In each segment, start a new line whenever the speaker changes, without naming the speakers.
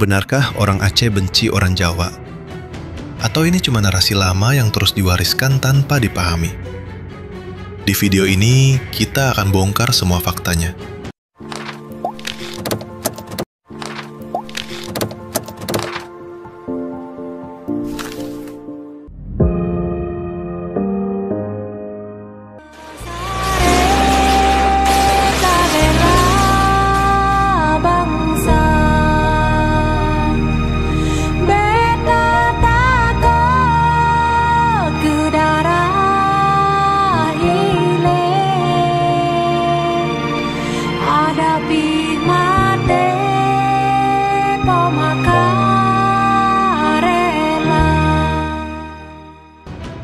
Benarkah orang Aceh benci orang Jawa? Atau ini cuma narasi lama yang terus diwariskan tanpa dipahami? Di video ini, kita akan bongkar semua faktanya.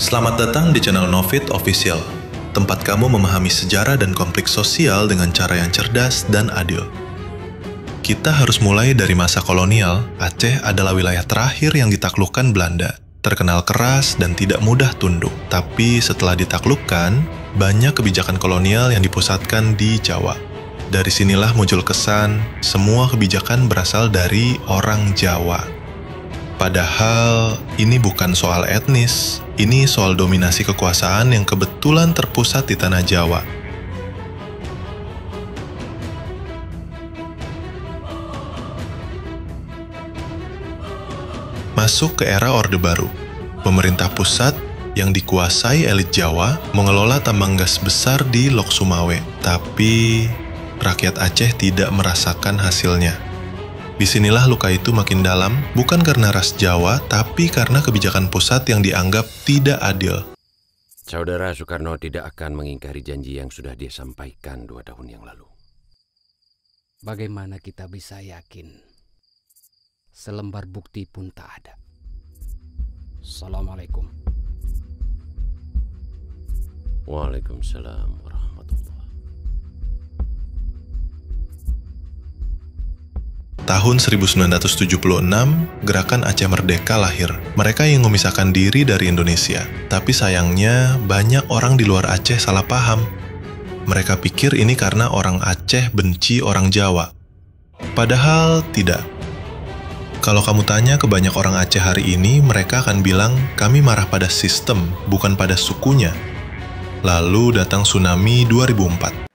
Selamat datang di channel Novit Official, tempat kamu memahami sejarah dan konflik sosial dengan cara yang cerdas dan adil. Kita harus mulai dari masa kolonial. Aceh adalah wilayah terakhir yang ditaklukkan Belanda, terkenal keras dan tidak mudah tunduk. Tapi setelah ditaklukkan, banyak kebijakan kolonial yang dipusatkan di Jawa. Dari sinilah muncul kesan semua kebijakan berasal dari orang Jawa. Padahal ini bukan soal etnis, ini soal dominasi kekuasaan yang kebetulan terpusat di tanah Jawa. Masuk ke era Orde Baru, pemerintah pusat yang dikuasai elit Jawa mengelola tambang gas besar di Lok Sumawe, tapi rakyat Aceh tidak merasakan hasilnya. Disinilah luka itu makin dalam, bukan karena ras Jawa, tapi karena kebijakan pusat yang dianggap tidak adil.
Saudara Soekarno tidak akan mengingkari janji yang sudah dia sampaikan 2 tahun yang lalu.
Bagaimana kita bisa yakin? Selembar bukti pun tak ada. Assalamualaikum.
Waalaikumsalam warahmatullahi.
Tahun 1976, Gerakan Aceh Merdeka lahir. Mereka yang memisahkan diri dari Indonesia. Tapi sayangnya, banyak orang di luar Aceh salah paham. Mereka pikir ini karena orang Aceh benci orang Jawa. Padahal tidak. Kalau kamu tanya ke banyak orang Aceh hari ini, mereka akan bilang, kami marah pada sistem, bukan pada sukunya. Lalu datang tsunami 2004.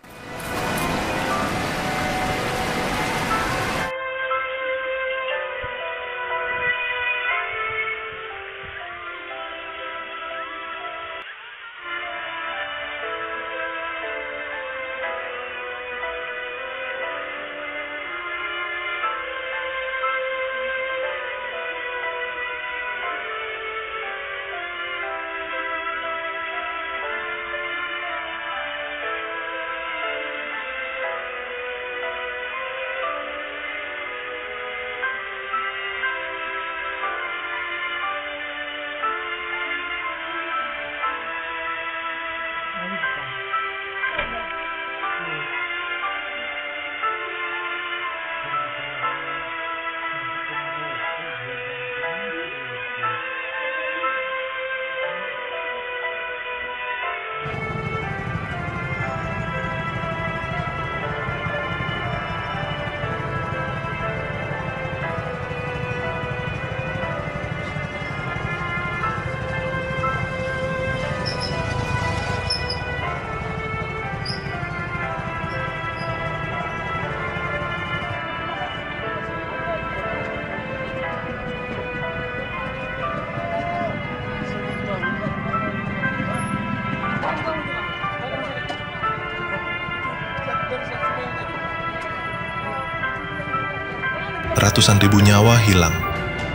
Ratusan ribu nyawa hilang,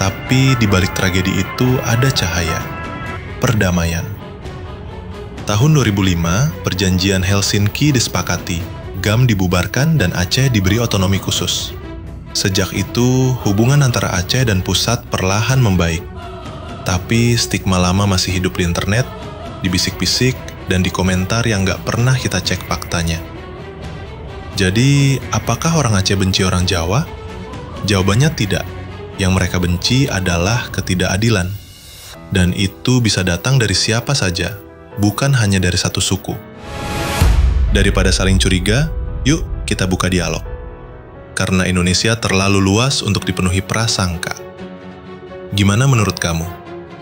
tapi di balik tragedi itu ada cahaya, perdamaian. Tahun 2005, perjanjian Helsinki disepakati, GAM dibubarkan dan Aceh diberi otonomi khusus. Sejak itu, hubungan antara Aceh dan pusat perlahan membaik. Tapi stigma lama masih hidup di internet, di bisik-bisik, dan di komentar yang gak pernah kita cek faktanya. Jadi, apakah orang Aceh benci orang Jawa? Jawabannya tidak. Yang mereka benci adalah ketidakadilan. Dan itu bisa datang dari siapa saja, bukan hanya dari satu suku. Daripada saling curiga, yuk kita buka dialog. karena Indonesia terlalu luas untuk dipenuhi prasangka. Gimana menurut kamu?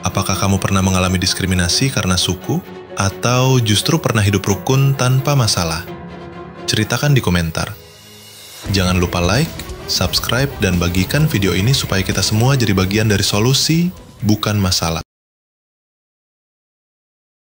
Apakah kamu pernah mengalami diskriminasi karena suku, atau justru pernah hidup rukun tanpa masalah? Ceritakan di komentar. Jangan lupa like, subscribe, dan bagikan video ini supaya kita semua jadi bagian dari solusi, bukan masalah.